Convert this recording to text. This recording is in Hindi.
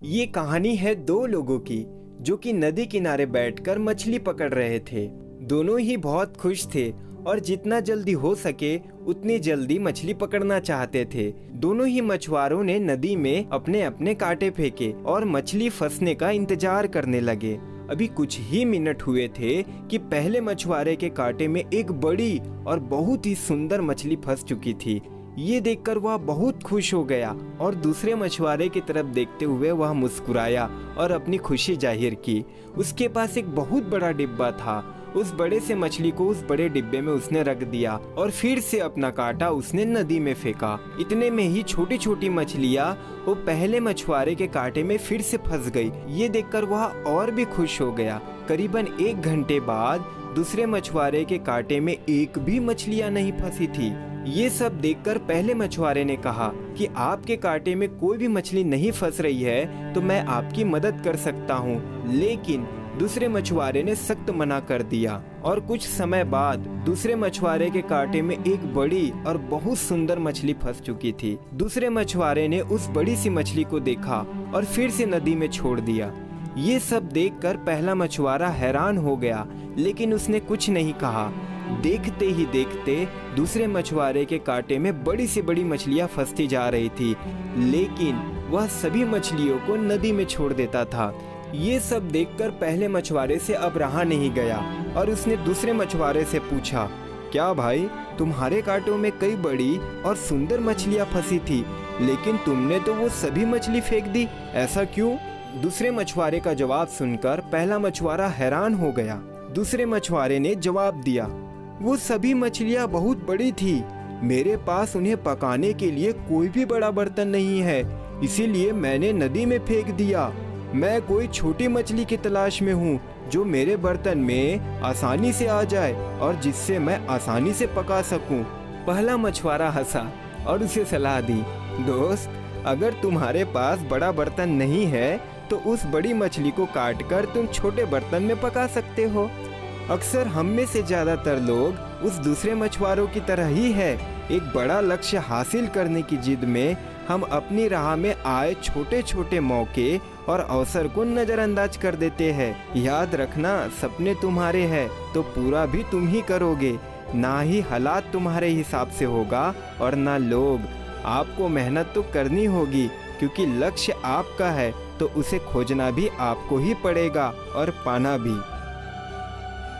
ये कहानी है दो लोगों की जो कि नदी किनारे बैठकर मछली पकड़ रहे थे। दोनों ही बहुत खुश थे और जितना जल्दी हो सके उतनी जल्दी मछली पकड़ना चाहते थे। दोनों ही मछुआरों ने नदी में अपने अपने कांटे फेंके और मछली फंसने का इंतजार करने लगे। अभी कुछ ही मिनट हुए थे कि पहले मछुआरे के कांटे में एक बड़ी और बहुत ही सुंदर मछली फंस चुकी थी। ये देखकर वह बहुत खुश हो गया और दूसरे मछुआरे की तरफ देखते हुए वह मुस्कुराया और अपनी खुशी जाहिर की। उसके पास एक बहुत बड़ा डिब्बा था। उस बड़े से मछली को उस बड़े डिब्बे में उसने रख दिया और फिर से अपना कांटा उसने नदी में फेंका। इतने में ही छोटी छोटी मछलियाँ वो पहले मछुआरे के कांटे में फिर से फंस गई। ये देखकर वह और भी खुश हो गया। करीबन 1 घंटे बाद दूसरे मछुआरे के कांटे में एक भी मछलियाँ नहीं फंसी थी। ये सब देखकर पहले मछुआरे ने कहा कि आपके कांटे में कोई भी मछली नहीं फंस रही है तो मैं आपकी मदद कर सकता हूँ, लेकिन दूसरे मछुआरे ने सख्त मना कर दिया। और कुछ समय बाद दूसरे मछुआरे के कांटे में एक बड़ी और बहुत सुंदर मछली फंस चुकी थी। दूसरे मछुआरे ने उस बड़ी सी मछली को देखा और फिर से नदी में छोड़ दिया। ये सब देखकर पहला मछुआरा हैरान हो गया, लेकिन उसने कुछ नहीं कहा। देखते ही देखते दूसरे मछुआरे के कांटे में बड़ी से बड़ी मछलियां फंसती जा रही थी, लेकिन वह सभी मछलियों को नदी में छोड़ देता था। ये सब देखकर पहले मछुआरे से अब रहा नहीं गया और उसने दूसरे मछुआरे से पूछा, क्या भाई, तुम्हारे कांटों में कई बड़ी और सुंदर मछलियां फंसी थी, लेकिन तुमने तो वो सभी मछली फेंक दी, ऐसा क्यों? दूसरे मछुआरे का जवाब सुनकर पहला मछुआरा हैरान हो गया। दूसरे मछुआरे ने जवाब दिया, वो सभी मछलियां बहुत बड़ी थी, मेरे पास उन्हें पकाने के लिए कोई भी बड़ा बर्तन नहीं है, इसीलिए मैंने नदी में फेंक दिया। मैं कोई छोटी मछली की तलाश में हूँ जो मेरे बर्तन में आसानी से आ जाए और जिससे मैं आसानी से पका सकूं। पहला मछुआरा हंसा और उसे सलाह दी, दोस्त, अगर तुम्हारे पास बड़ा बर्तन नहीं है तो उस बड़ी मछली को काटकर तुम छोटे बर्तन में पका सकते हो। अक्सर हम में से ज्यादातर लोग उस दूसरे मछुआरों की तरह ही है। एक बड़ा लक्ष्य हासिल करने की जिद में हम अपनी राह में आए छोटे छोटे मौके और अवसर को नजरअंदाज कर देते हैं। याद रखना, सपने तुम्हारे हैं तो पूरा भी तुम ही करोगे, ना ही हालात तुम्हारे हिसाब से होगा और ना लोग। आपको मेहनत तो करनी होगी, क्योंकि लक्ष्य आपका है तो उसे खोजना भी आपको ही पड़ेगा और पाना भी।